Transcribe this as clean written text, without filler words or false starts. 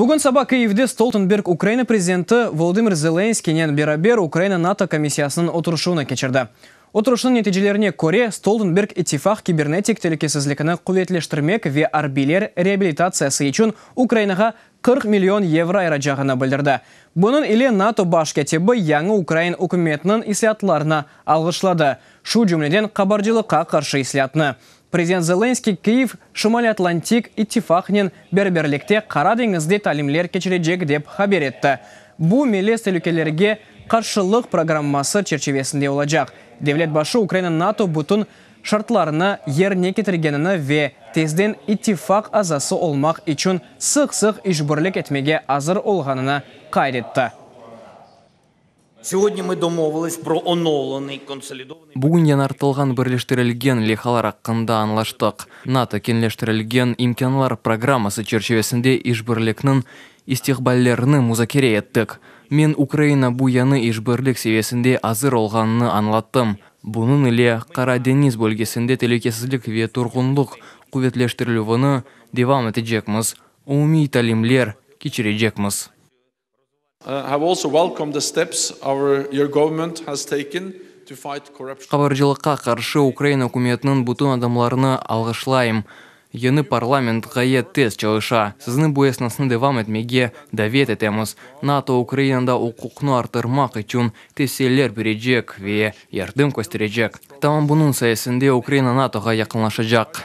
Бүгін саба Киевде Столтенберг Украина президенті Володимир Зеленскийнен бері Украина НАТО комиссиясының отырышуына кечірді. Отырышының нәтижелеріне көре Столтенберг иттифақ кибернетик телекесізлікіні құветлештірмек ве арбилер реабилитациясы үшін Украинаға 40 миллион евро айрачағына білдірді. Бұның иле НАТО баш кетебі яңы Украин үкіметінің ислатларына алғышлады. Шу жүмледен қабарджилыққа қаршы ислатны. Президент Зеленский Киев Шымали Атлантик иттифақнен берберлікте қара деңізде талимлер кечірежек деп хабер етті. Бұл мелес тәлікелерге қаршылық программасы черчевесінде олacak. Devlet başı Ukrayna NATO bütün şartlarına yerine getirgenini ve tezden ittifak azası olmak için sık-sık işbirlik etmege hazır olğanını kaydetti. Бүгін янартылған бірлештірілген лехалар аққында анлаштық. НАТО кенлештірілген имканлар программасы черчевесінде ишбірлікнің истихбаллеріні музакере еттік. Мен Украина бұяны ишбірлік севесінде азыр олғаныны анлаттым. Бұның иле Қара Дениз бөлгесінде телекесізлік ве тұрғынлық құветлештірілуіні девам етежекміз. Умий талимлер кечірежекміз. Have also welcomed the steps your government has taken to fight corruption. Қабаржылыққа қаршы Украина үкіметінің бүтін адамларыны алғышлайым. Ені парламент ғайет тез çalışа. Сіздің бұяснасын девам етмеге давет етеміз. НАТО Украинада ұқуқны артырмақ үшін теселер бережек ве ярдым көстережек. Тамам бұның сайысында Украина NATOға яқынлашacak.